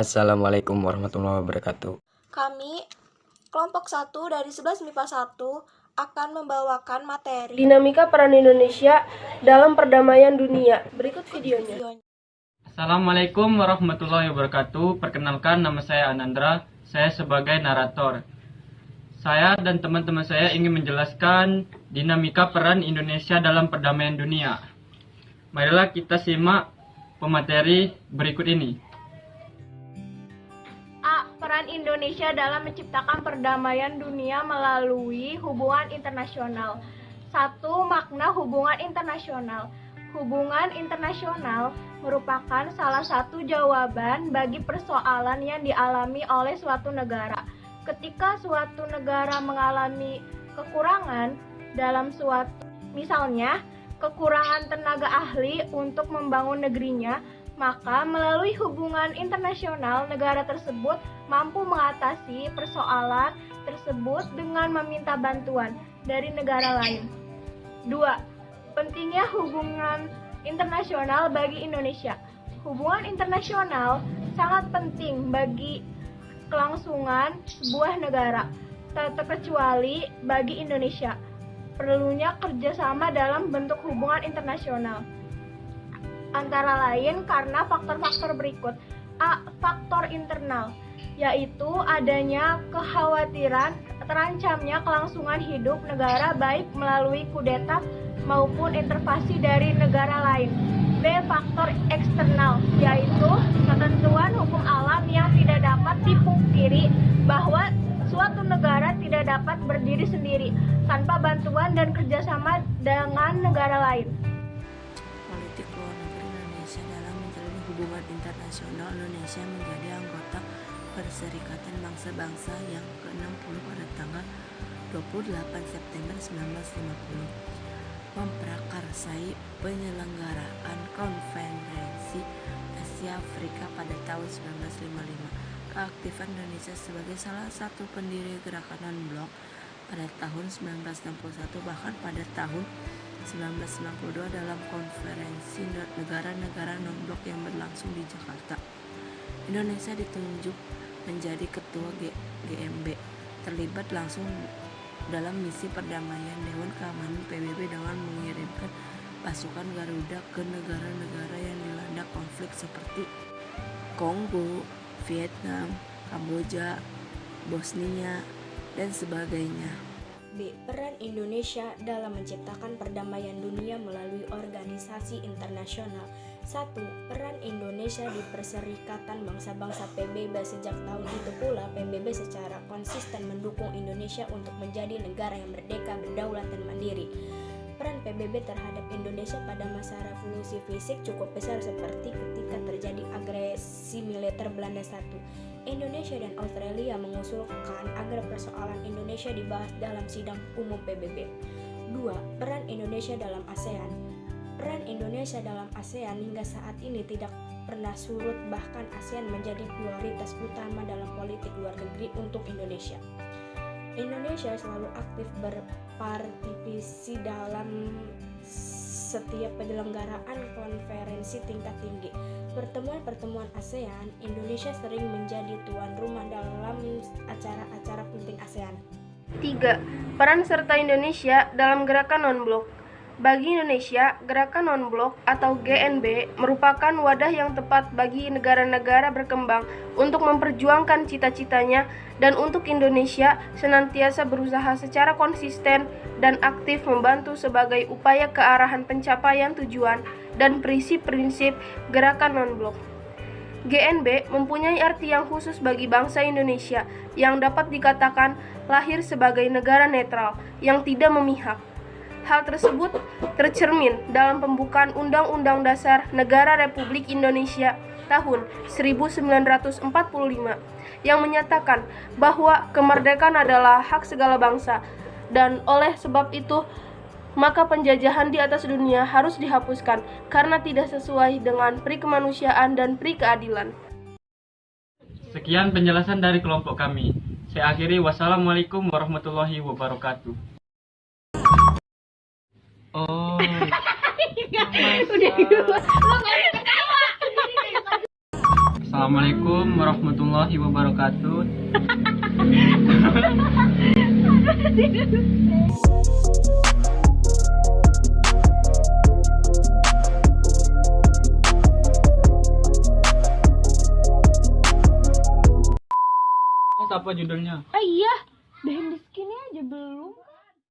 Assalamualaikum warahmatullahi wabarakatuh. Kami, kelompok 1 dari 11 MIPA 1, akan membawakan materi Dinamika peran Indonesia dalam perdamaian dunia. Berikut videonya. Assalamualaikum warahmatullahi wabarakatuh. Perkenalkan, nama saya Anandra. Saya sebagai narator. Saya dan teman-teman saya ingin menjelaskan dinamika peran Indonesia dalam perdamaian dunia. Marilah kita simak pemateri berikut ini. A. Peran Indonesia dalam menciptakan perdamaian dunia melalui hubungan internasional. 1. Makna hubungan internasional. Hubungan internasional merupakan salah satu jawaban bagi persoalan yang dialami oleh suatu negara. Ketika suatu negara mengalami kekurangan dalam suatu, misalnya kekurangan tenaga ahli untuk membangun negerinya, maka melalui hubungan internasional negara tersebut mampu mengatasi persoalan tersebut dengan meminta bantuan dari negara lain. 2. Pentingnya hubungan internasional bagi Indonesia. Hubungan internasional sangat penting bagi kelangsungan sebuah negara, tak terkecuali bagi Indonesia. Perlunya kerjasama dalam bentuk hubungan internasional, antara lain karena faktor-faktor berikut. A. Faktor internal, yaitu adanya kekhawatiran terancamnya kelangsungan hidup negara baik melalui kudeta maupun intervensi dari negara lain. B. Faktor eksternal, yaitu ketentuan hukum alam yang tidak dapat dipungkiri bahwa suatu negara tidak dapat berdiri sendiri tanpa bantuan dan kerjasama dengan negara lain. Politik luar negeri Indonesia dalam menjalin hubungan internasional. Indonesia menjadi anggota Perserikatan Bangsa-Bangsa yang ke-60 pada tanggal 28 September 1950. Memprakarsai penyelenggaraan Konferensi Asia Afrika pada tahun 1955. Keaktifan Indonesia sebagai salah satu pendiri gerakan non-blok pada tahun 1961, bahkan pada tahun 1992 dalam konferensi negara-negara non-blok yang berlangsung di Jakarta. Indonesia ditunjuk menjadi ketua GMB, terlibat langsung dalam misi perdamaian Dewan Keamanan PBB dengan mengirimkan pasukan Garuda ke negara-negara yang dilanda konflik seperti Kongo, Vietnam, Kamboja, Bosnia, dan sebagainya. B. Peran Indonesia dalam menciptakan perdamaian dunia melalui organisasi internasional. 1. Peran Indonesia di Perserikatan Bangsa-Bangsa PBB. Sejak tahun itu pula PBB secara konsisten mendukung Indonesia untuk menjadi negara yang merdeka, berdaulat, dan mandiri. Peran PBB terhadap Indonesia pada masa revolusi fisik cukup besar, seperti ketika terjadi agresi militer Belanda I. Indonesia dan Australia mengusulkan agar persoalan Indonesia dibahas dalam sidang umum PBB. 2. Peran Indonesia dalam ASEAN. Peran Indonesia dalam ASEAN hingga saat ini tidak pernah surut, bahkan ASEAN menjadi prioritas utama dalam politik luar negeri untuk Indonesia. Indonesia selalu aktif berpartisipasi dalam setiap penyelenggaraan konferensi tingkat tinggi. Pertemuan-pertemuan ASEAN, Indonesia sering menjadi tuan rumah dalam acara-acara penting ASEAN. 3. Peran serta Indonesia dalam gerakan non-blok. Bagi Indonesia, gerakan non-blok atau GNB merupakan wadah yang tepat bagi negara-negara berkembang untuk memperjuangkan cita-citanya, dan untuk Indonesia senantiasa berusaha secara konsisten dan aktif membantu sebagai upaya kearahan pencapaian tujuan dan prinsip-prinsip gerakan non-blok. GNB mempunyai arti yang khusus bagi bangsa Indonesia yang dapat dikatakan lahir sebagai negara netral yang tidak memihak. Hal tersebut tercermin dalam pembukaan Undang-Undang Dasar Negara Republik Indonesia tahun 1945 yang menyatakan bahwa kemerdekaan adalah hak segala bangsa, dan oleh sebab itu maka penjajahan di atas dunia harus dihapuskan karena tidak sesuai dengan pri kemanusiaan dan pri keadilan. Sekian penjelasan dari kelompok kami. Saya akhiri, wassalamualaikum warahmatullahi wabarakatuh. Oh, Udah dulu. Assalamualaikum warahmatullahi wabarakatuh. Apa judulnya? Ah iya, udah di sini aja belum.